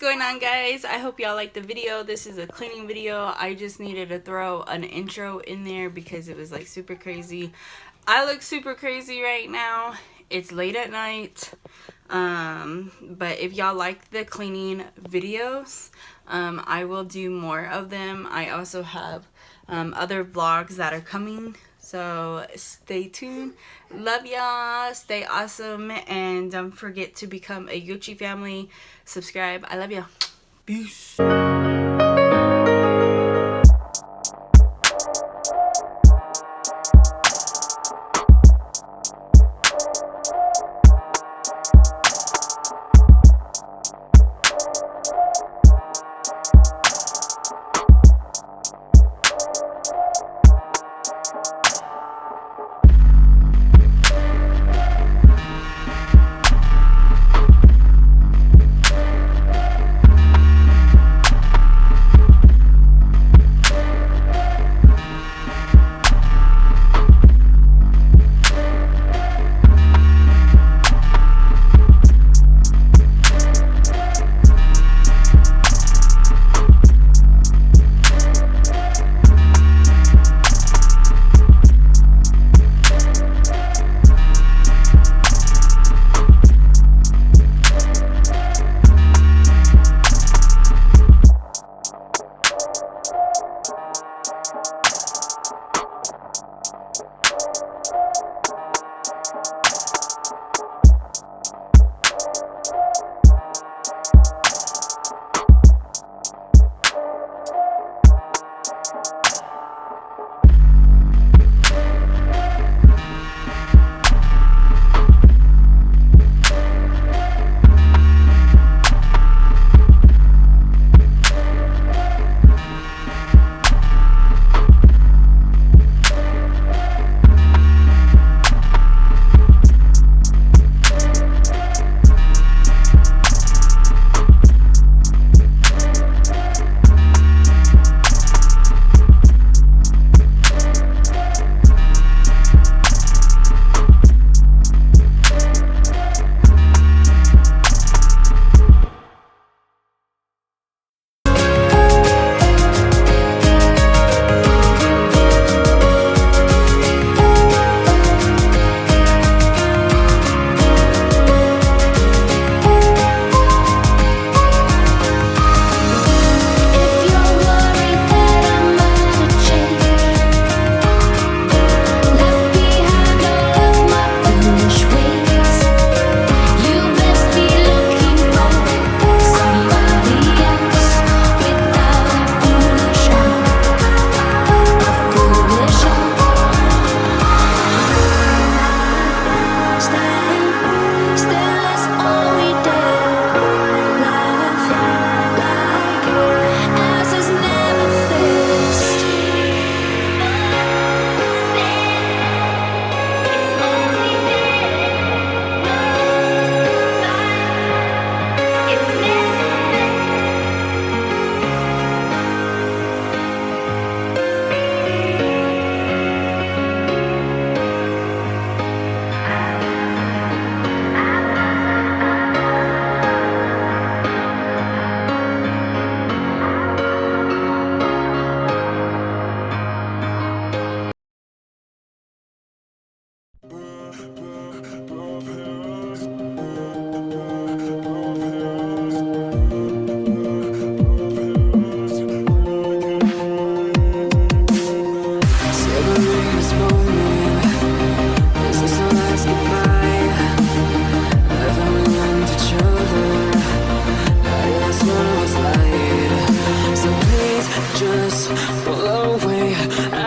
going on, guys? I hope y'all liked the video. This is a cleaning video. I just needed to throw an intro in there because it was like super crazy. I look super crazy right now. It's late at night. But if y'all like the cleaning videos, I will do more of them. I also have other vlogs that are coming, so stay tuned. Love y'all, stay awesome, and don't forget to become a Gucci family. Subscribe. I love y'all. Peace.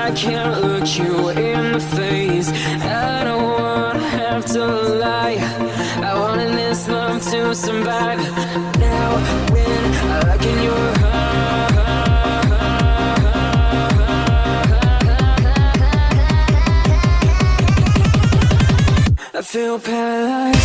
I can't look you in the face. I don't wanna have to lie. I wanted this love to survive. Now when I look in your eyes, I feel paralyzed.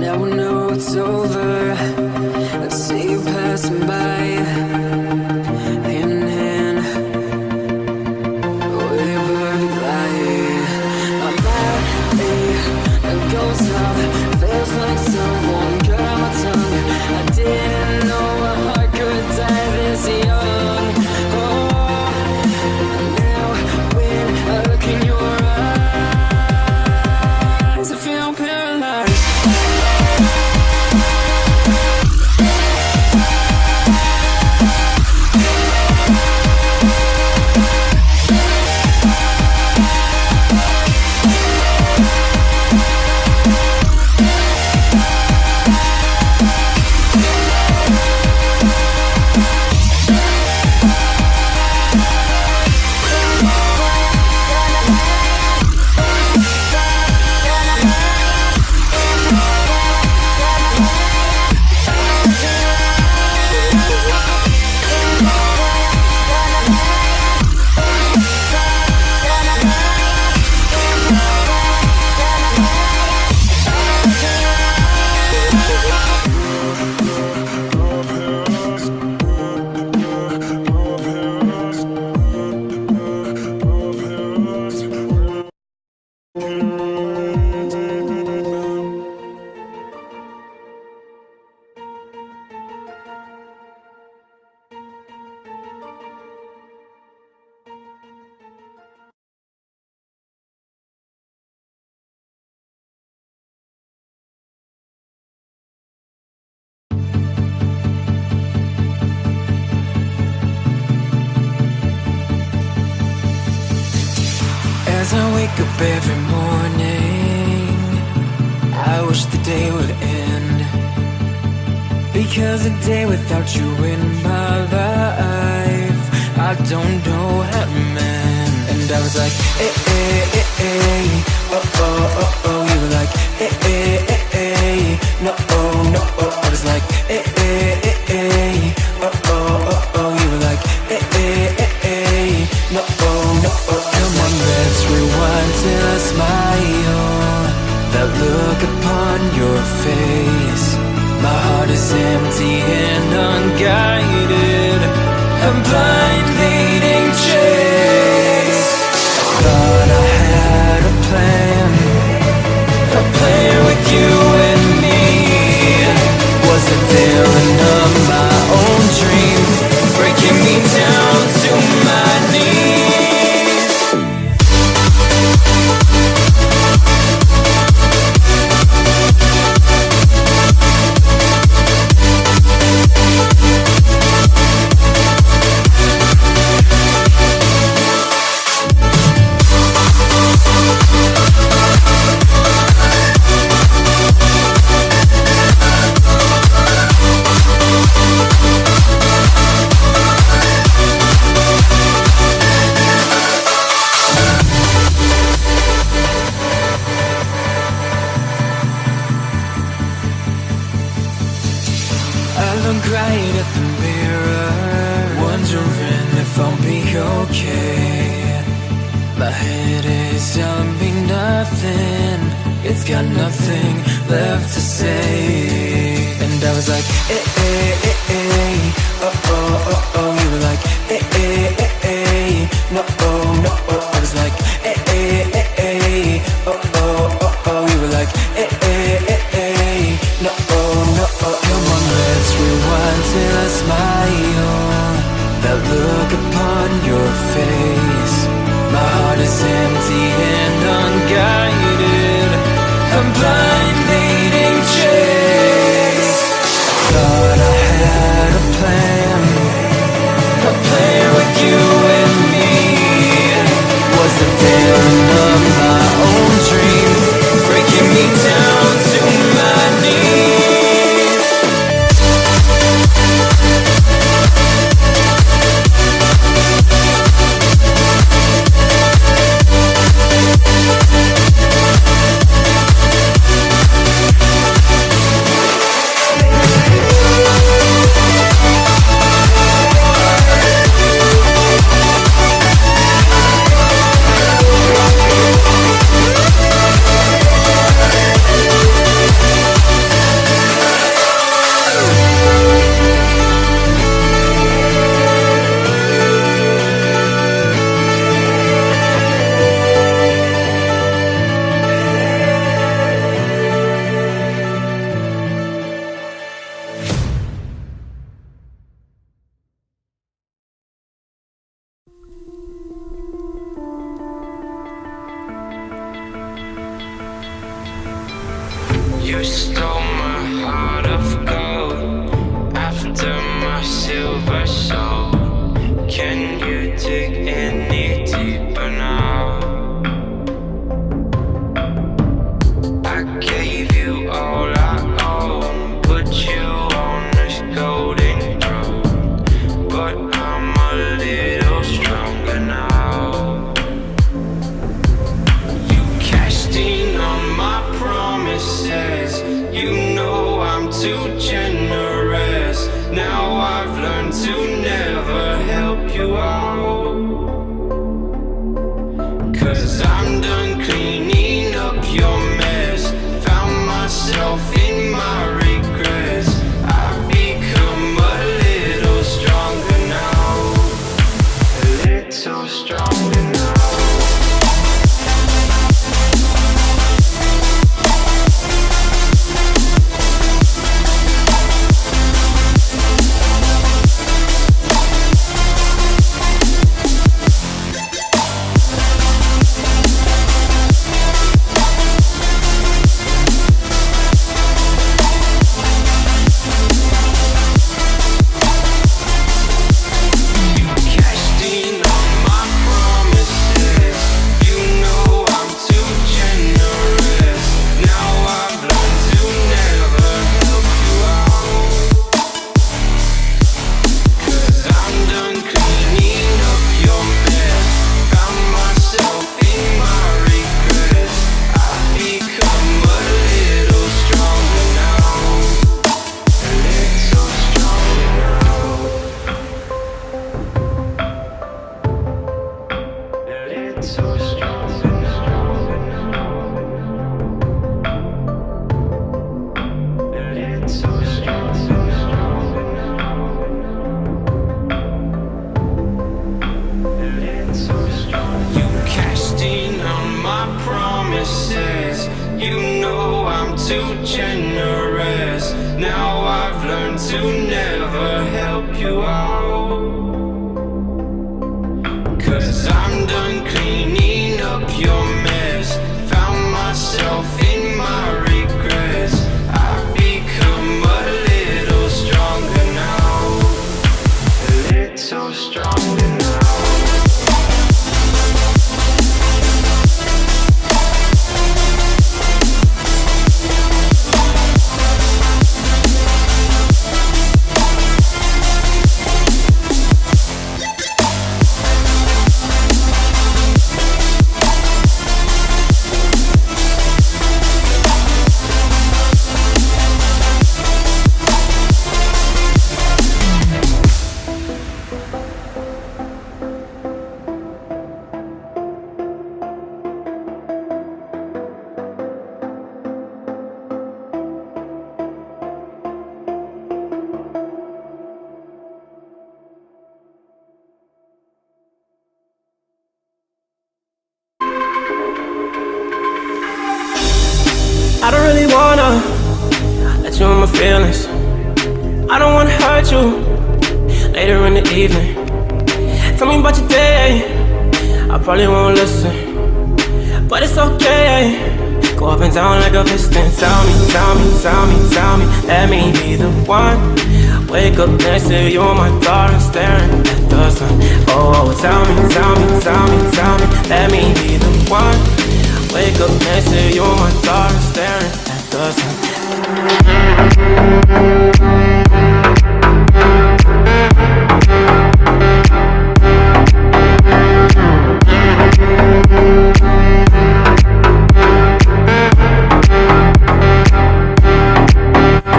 Now I know it's over. I see you passing by, hand in hand, with your perfect light. My body goes up, feels like someone cut my tongue. I didn't know a heart could die this young. Oh, now when I look in your eyes, I feel paralyzed. As I wake up every morning, I wish the day would end, because a day without you in my life, I don't know how to mend. And I was like, eh, eh, eh, eh, oh, oh, oh, oh. You were like, eh, eh, eh, eh, no, oh, no, oh. I was like, eh, eh, eh, eh, oh, oh, oh, oh. You were like, eh, eh, eh, eh, no, oh, no, oh. Come on, let's rewind till I smile, that look upon your face. My heart is empty and unguided, a blind leading chase. I thought I had a plan with you and me. Was the villain of my own dream, breaking me down to my knees. I look right at the mirror, wondering if I'll be okay. My head is telling me nothing, it's got nothing left to say. And I was like, eh, eh, eh, eh, oh, oh, oh, oh. You were like, eh, eh, eh, eh, no, oh, no, oh. I was like, eh, eh, eh, eh, oh, oh, oh, oh. You were like, eh, eh, eh, eh, no, oh, no, oh. Come on, let's rewind till I smile, that look upon your face. My heart is empty and unguided, a blind leading chase. Thought I had a plan with you and me. Was the villain of my own dream, breaking me down to my knees. You stole my heart of gold after my silver soul. Can you dig any deeper now? I gave you all I own, put you on this golden throne, but I'm a little stronger now. You cashed in on my promises. You know I'm too generous. Now I've learned to never help you out, 'cause I'm done cleaning up your mess. Found myself in my regrets. I've become a little stronger now. A little stronger now. I don't really wanna let you in my feelings. I don't wanna hurt you later in the evening. Tell me about your day, I probably won't listen, but it's okay. Go up and down like a piston. Tell me, tell me, tell me, tell me, let me be the one. Wake up next to you, my daughter, staring at the sun. Oh, tell me, tell me, tell me, tell me, let me be the one. Wake up next to you, my daughter, staring at the sun.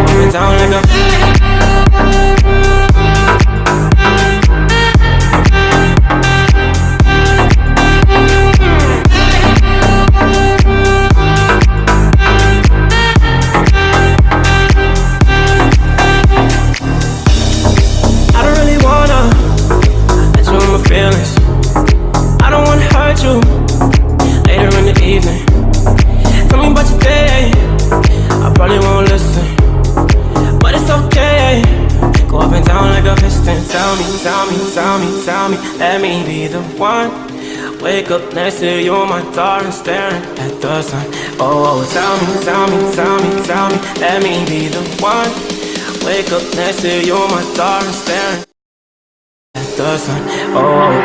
Going down like a let me be the one. Wake up next to you, my darling, staring at the sun. Oh, tell me, tell me, tell me, tell me, let me be the one. Wake up next to you, my darling, staring at the sun. Oh.